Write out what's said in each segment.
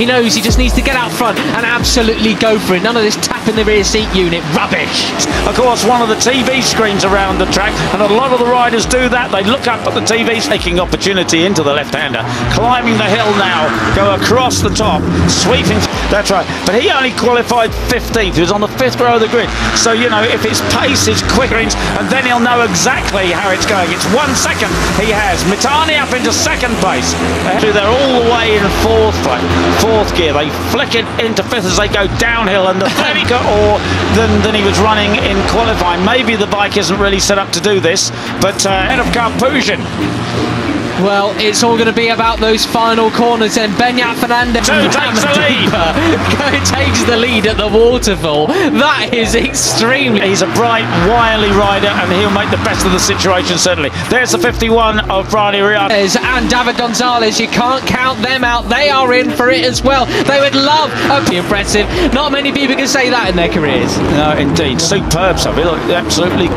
He knows he just needs to get out front and absolutely go for it. None of this tap in the rear seat unit rubbish. Of course, one of the TV screens around the track, and a lot of the riders do that. They look up at the TVs, taking opportunity into the left-hander, climbing the hill now, go across the top, sweeping. That's right. But he only qualified 15th. He was on the 5th row of the grid. So, you know, if his pace is quicker, and then he'll know exactly how it's going. It's 1 second he has. Mitani up into second place. They're all the way in fourth gear. They flick it into 5th as they go downhill, and the or than he was running in qualifying. Maybe the bike isn't really set up to do this, but ahead of Karpuzhin. Well, it's all going to be about those final corners, and Beñat Fernandez takes the lead at the waterfall. That is extremely... He's a bright, wily rider, and he'll make the best of the situation, certainly. There's the 51 of Brian Iriarte. And David Gonzalez, you can't count them out. They are in for it as well. They would love a... Impressive. Not many people can say that in their careers. No, indeed. Superb stuff. Absolutely.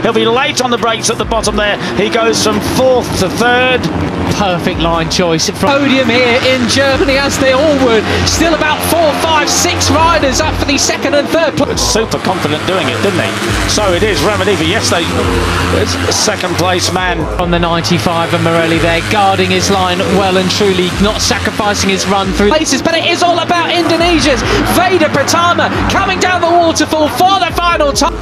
He'll be late on the brakes at the bottom there. He goes from 4th to 3rd. Perfect line choice. Podium here in Germany, as they all would. Still about 4, 5, 6 riders up for the 2nd and 3rd place. Super confident doing it, didn't he? So it is Ramadiva. Yesterday, it's a 2nd place man. On the 95 and Morelli there, guarding his line well and truly, not sacrificing his run through places. But it is all about Indonesia's Veda Pratama coming down the waterfall for the final time.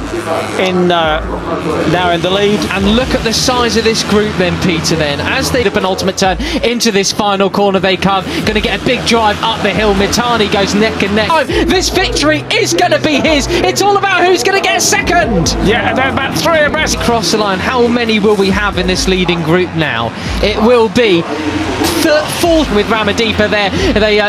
Now in the lead. And look at the size of this group then, Peter, then. As they the penultimate turn into this final corner they come, going to get a big drive up the hill. Mitani goes neck and neck. This victory is going to be his. It's all about who's going to get second. Yeah, and they're about 3 abreast. Across the line, how many will we have in this leading group now? It will be 4th with Ramadipa there. They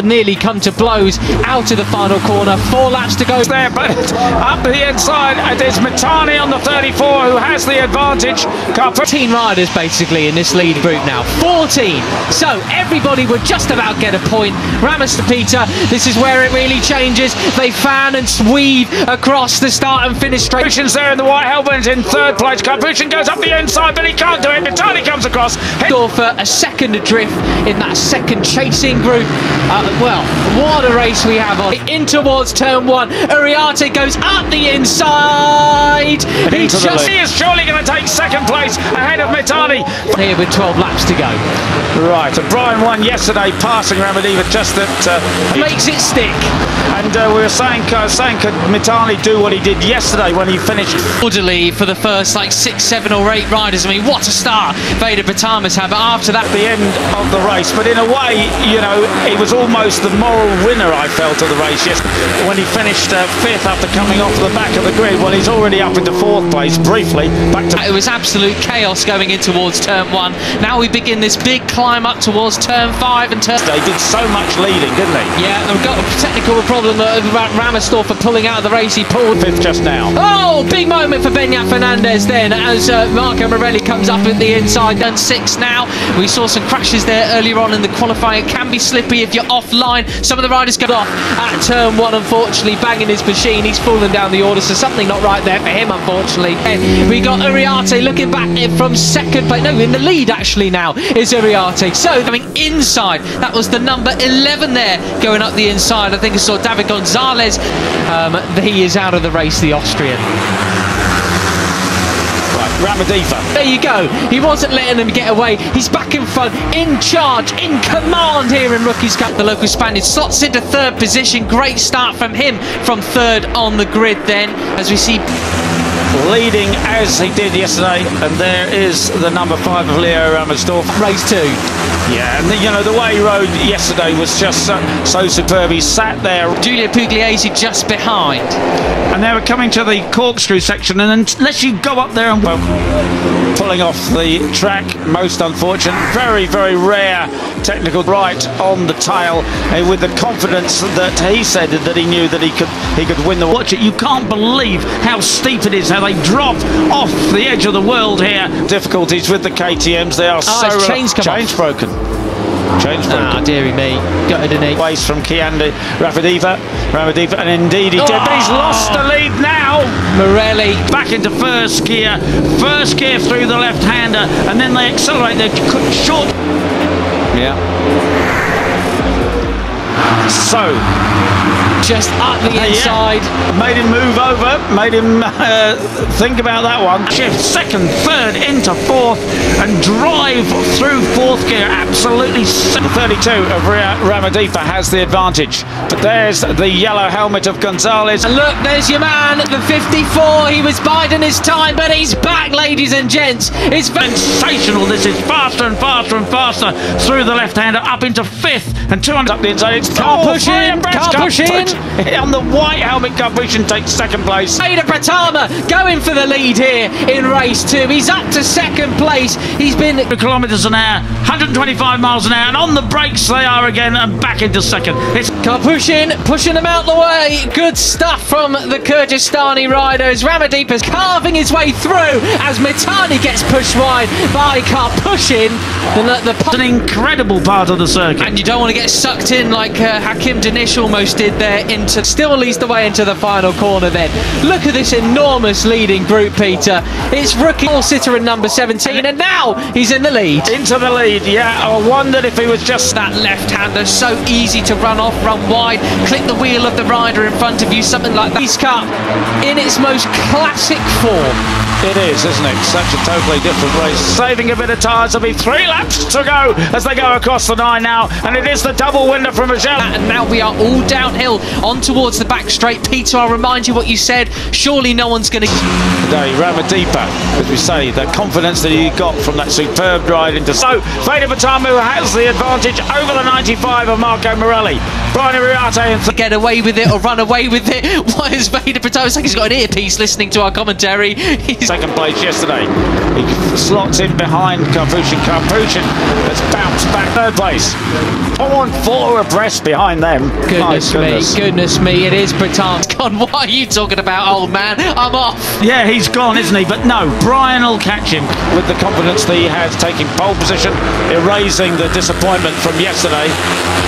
nearly come to blows out of the final corner. 4 laps to go there, but up the inside it is Mitani on the 34 who has the advantage. 14 riders basically in this lead group now. 14. So everybody would just about get a point. Ramos to Peter. This is where it really changes. They fan and weave across the start and finish straight. Karpuzhin's there in the white helmet in 3rd place. Karpuzhin goes up the inside, but he can't do it. Mitani comes across. For a second adrift in that second chasing group. Well, what a race we have on. In towards turn 1. Iriarte goes up the inside. He is surely going to take 2nd place ahead of Mitani. Here with 12 laps to go. Right, and Brian won yesterday, passing Ramadiva just that... makes it stick. And we were saying, could Mitani do what he did yesterday when he finished... Orderly for the first like 6, 7 or 8 riders. I mean, what a start Veda Pratama's had, but after that... The end of the race, but in a way, you know, he was almost the moral winner, I felt, of the race yesterday. When he finished 5th after coming off the back of the grid, well, he's already up into 4th place, briefly. Back to... It was absolute chaos going in towards turn 1. Now we begin this big climb up towards turn 5 and turn... They did so much leading, didn't they? Yeah, they've got a technical problem that Ramastor for pulling out of the race. He pulled 5th just now. Oh, big moment for Beñat Fernandez then, as Marco Morelli comes up at the inside. Turn 6 now. We saw some crashes there earlier on in the qualifying. It can be slippery if you're offline. Some of the riders go off at turn 1, unfortunately, banging his machine. He's fallen down the order, so something not right there for him, unfortunately. And we got Iriarte looking back from 2nd place. No, in the lead actually now is Iriarte. So coming inside, that was the number 11 there going up the inside. I think I saw David Gonzalez. He is out of the race, the Austrian. Ramadiva. There you go. He wasn't letting them get away. He's back in front, in charge, in command here in Rookies Cup. The local Spaniard slots into 3rd position. Great start from him from 3rd on the grid then, as we see leading as he did yesterday, and there is the number 5 of Leo Ramersdorf. Race 2. Yeah, and you know, the way he rode yesterday was just so superb. He sat there. Giulio Pugliese just behind. And they were coming to the corkscrew section, and unless you go up there and pulling off the track, most unfortunate, very, very rare technical right on the tail, with the confidence that he said that he knew that he could win the watch it. You can't believe how steep it is, how they drop off the edge of the world here. Difficulties with the KTMs, they are so chains broken. Change broken. Ah, dearie me. Gutted an waste from Kianda Ramadiva, and indeed he did, but he's lost the lead now. Morelli back into first gear through the left-hander, and then they accelerate. They're short. Yeah. so. Just up the inside. Yeah. Made him move over, made him think about that one. Shift second, third into fourth and drive through fourth gear. Absolutely. 32 of Ramadipa has the advantage. But there's the yellow helmet of Gonzalez. And look, there's your man, the 54. He was biding his time, but he's back, ladies and gents. It's sensational. This is faster and faster and faster through the left-hander up into fifth and 200 up the inside. It's can't push in. On the white helmet, Garbushin takes second place. Ega Pratama going for the lead here in race 2. He's up to second place. He's been kilometres an hour, 125 miles an hour, and on the brakes they are again and back into second. It's Garbushin pushing them out the way. Good stuff from the Kyrgyzstani riders. Ramadipa's carving his way through as Mitani gets pushed wide by Garbushin. An incredible part of the circuit. And you don't want to get sucked in like Hakim Danish almost did there. Still leads the way into the final corner then. Look at this enormous leading group, Peter. It's rookie sitter in number 17 and now he's in the lead. Into the lead, yeah. I wondered if he was just that left-hander. So easy to run off, run wide, click the wheel of the rider in front of you, something like that. He's cut in its most classic form. It is, isn't it? Such a totally different race. Saving a bit of tyres. There'll be 3 laps to go as they go across the 9 now. And it is the double winner from Michelle. And now we are all downhill on towards the back straight. Peter, I'll remind you what you said. Surely no one's going to... Today, Ramadipa, as we say, the confidence that he got from that superb ride into... So, Veda Pratama has the advantage over the 95 of Marco Morelli. Brian Iriarte and... Get away with it or run away with it. Why is Veda Pratama... It's like he's got an earpiece listening to our commentary. He's second place yesterday. He slots in behind Garbushin. Garbushin has bounced back third place. 4 abreast behind them. Goodness me, it is Pratama. God, what are you talking about, old man? I'm off. Yeah, he's gone, isn't he? But no, Brian will catch him with the confidence that he has, taking pole position, erasing the disappointment from yesterday.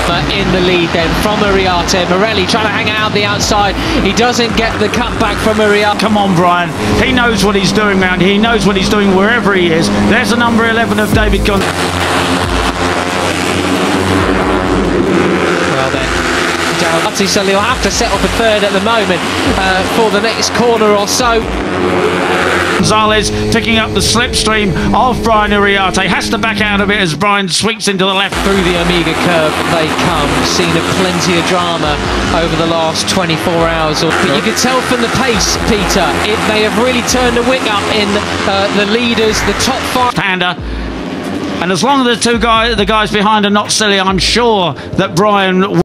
But in the lead then from Iriarte. Morelli trying to hang out the outside. He doesn't get the cutback from Iriarte. Come on, Brian. He knows what he's doing round here. He knows what he's doing wherever he is. There's the number 11 of David Gonzalez. Well then, so he'll have to settle for third at the moment for the next corner or so. Gonzalez picking up the slipstream of Brian Iriarte. Has to back out of it as Brian swings into the left. Through the Omega curve they come. Seen plenty of drama over the last 24 hours. But you could tell from the pace, Peter, they have really turned the wick up in the leaders, the top 5. Hander. And as long as the guys behind are not silly, I'm sure that Brian